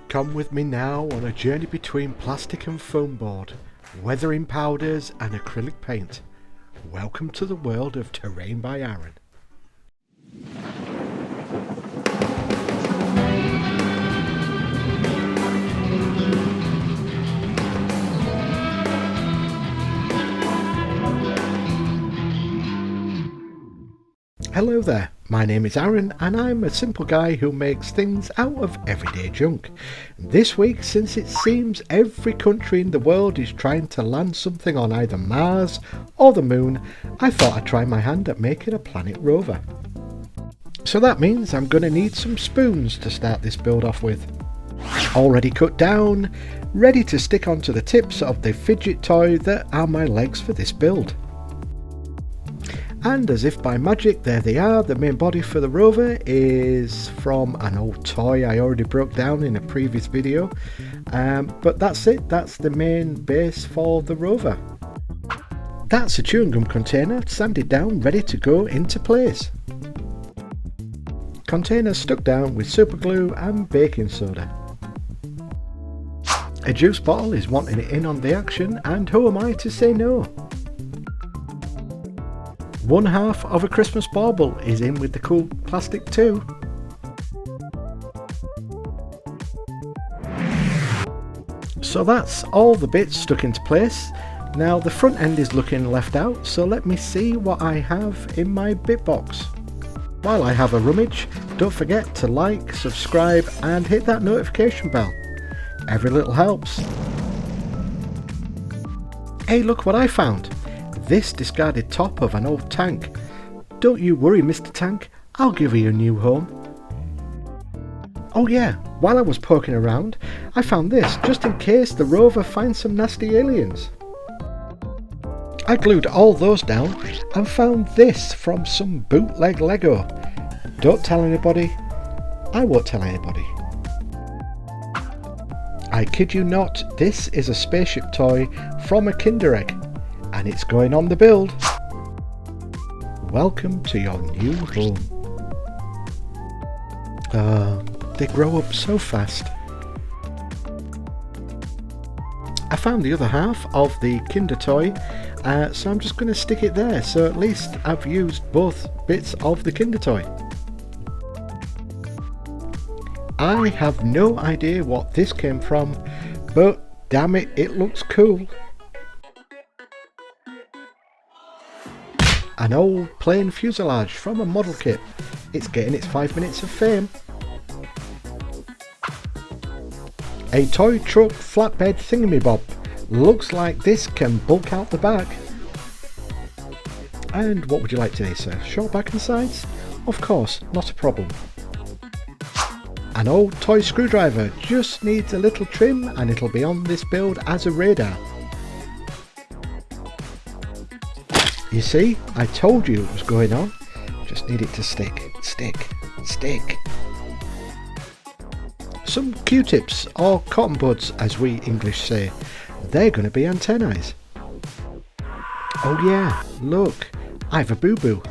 Come with me now on a journey between plastic and foam board, weathering powders and acrylic paint. Welcome to the world of Terrain by Aaron. Hello there, my name is Aaron and I'm a simple guy who makes things out of everyday junk. This week, since it seems every country in the world is trying to land something on either Mars or the Moon, I thought I'd try my hand at making a planet rover. So that means I'm going to need some spoons to start this build off with. Already cut down, ready to stick onto the tips of the fidget toy that are my legs for this build. And as if by magic, there they are. The main body for the rover is from an old toy I already broke down in a previous video. But that's it, that's the main base for the rover. That's a chewing gum container, sanded down, ready to go into place. Container stuck down with super glue and baking soda. A juice bottle is wanting it in on the action, and who am I to say no? One half of a Christmas bauble is in with the cool plastic too. So that's all the bits stuck into place. Now the front end is looking left out, so let me see what I have in my bit box. While I have a rummage, don't forget to like, subscribe and hit that notification bell. Every little helps. Hey, look what I found! This discarded top of an old tank. Don't you worry, Mr. Tank, I'll give you a new home. Oh yeah, while I was poking around, I found this just in case the rover finds some nasty aliens. I glued all those down and found this from some bootleg Lego. Don't tell anybody, I won't tell anybody. I kid you not, this is a spaceship toy from a Kinder Egg. And it's going on the build. Welcome to your new home. They grow up so fast. I found the other half of the Kinder toy, so I'm just going to stick it there, so at least I've used both bits of the Kinder toy. I have no idea what this came from, but damn it, it looks cool. An old plain fuselage from a model kit. It's getting its 5 minutes of fame. A toy truck flatbed thingamabob. Looks like this can bulk out the back. And what would you like today, sir? Short back and sides? Of course, not a problem. An old toy screwdriver. Just needs a little trim and it'll be on this build as a radar. You see, I told you it was going on. Just need it to stick, stick, stick. Some Q-tips, or cotton buds as we English say. They're going to be antennae. Oh yeah, look, I've a boo-boo.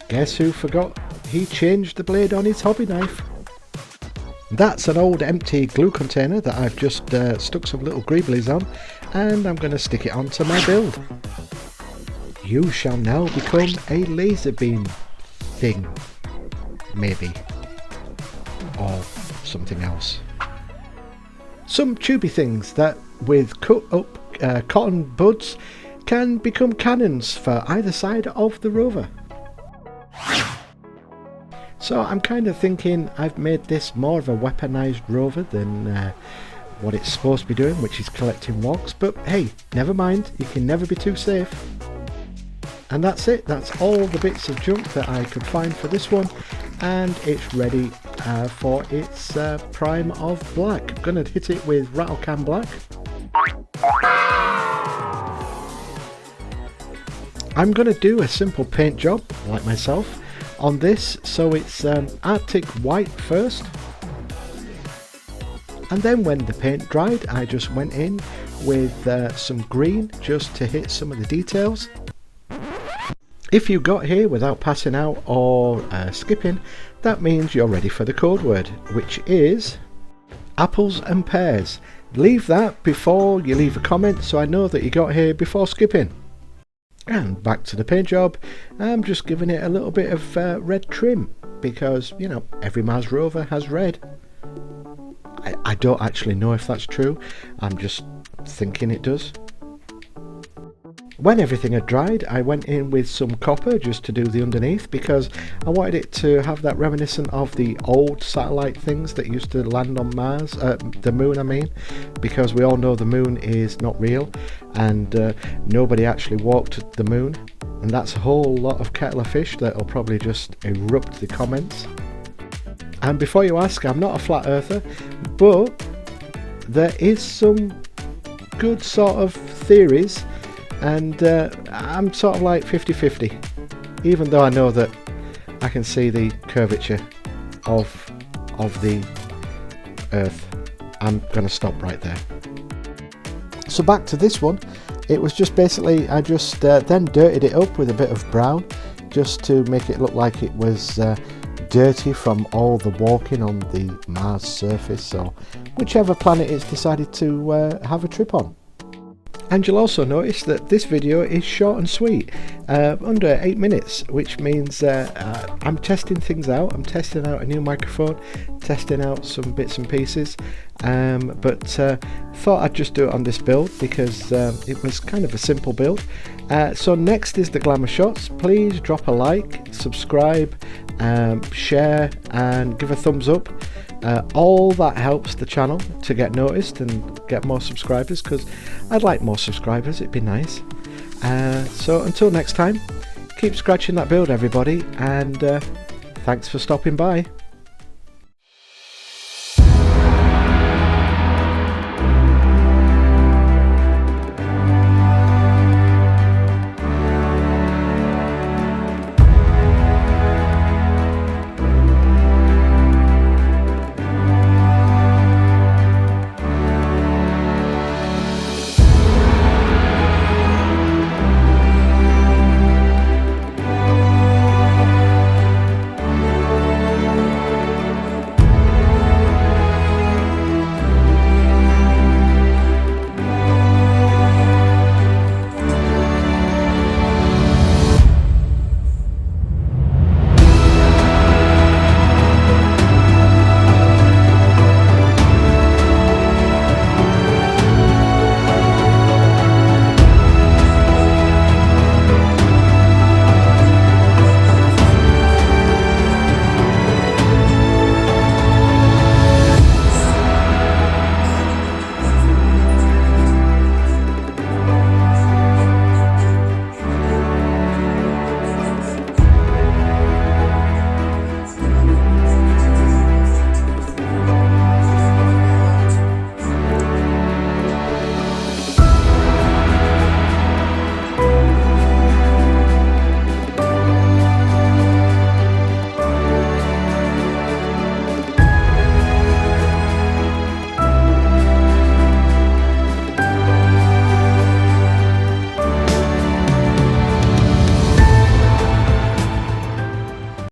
Guess who forgot he changed the blade on his hobby knife? That's an old empty glue container that I've just stuck some little greeblies on, and I'm going to stick it onto my build. You shall now become a laser beam thing, maybe, or something else. Some tubey things that with cut up cotton buds can become cannons for either side of the rover. So I'm kind of thinking I've made this more of a weaponized rover than what it's supposed to be doing, which is collecting logs, but hey, never mind, you can never be too safe. And that's it, that's all the bits of junk that I could find for this one, and it's ready for its prime of black. I'm going to hit it with rattle can black. I'm going to do a simple paint job, like myself, on this, so it's Arctic white first. And then when the paint dried, I just went in with some green just to hit some of the details. If you got here without passing out or skipping, that means you're ready for the code word, which is apples and pears. Leave that before you leave a comment so I know that you got here before skipping. And back to the paint job. I'm just giving it a little bit of red trim because, you know, every Mars rover has red. I don't actually know if that's true. I'm just thinking it does. When everything had dried, I went in with some copper just to do the underneath because I wanted it to have that reminiscent of the old satellite things that used to land on Mars, the moon I mean, because we all know the moon is not real and nobody actually walked the moon, and that's a whole lot of kettle of fish that will probably just erupt the comments. And before you ask, I'm not a flat earther, but there is some good sort of theories, and I'm sort of like 50-50, even though I know that I can see the curvature of the Earth. I'm going to stop right there. So back to this one. It was just basically, I just then dirtied it up with a bit of brown just to make it look like it was dirty from all the walking on the Mars surface, or whichever planet it's decided to have a trip on. And you'll also notice that this video is short and sweet, under 8 minutes, which means I'm testing things out. I'm testing out a new microphone, testing out some bits and pieces, but thought I'd just do it on this build because it was kind of a simple build. So next is the glamour shots. Please drop a like, subscribe, share and give a thumbs up. All that helps the channel to get noticed and get more subscribers, because I'd like more subscribers, it'd be nice. So until next time, keep scratching that build everybody, and thanks for stopping by.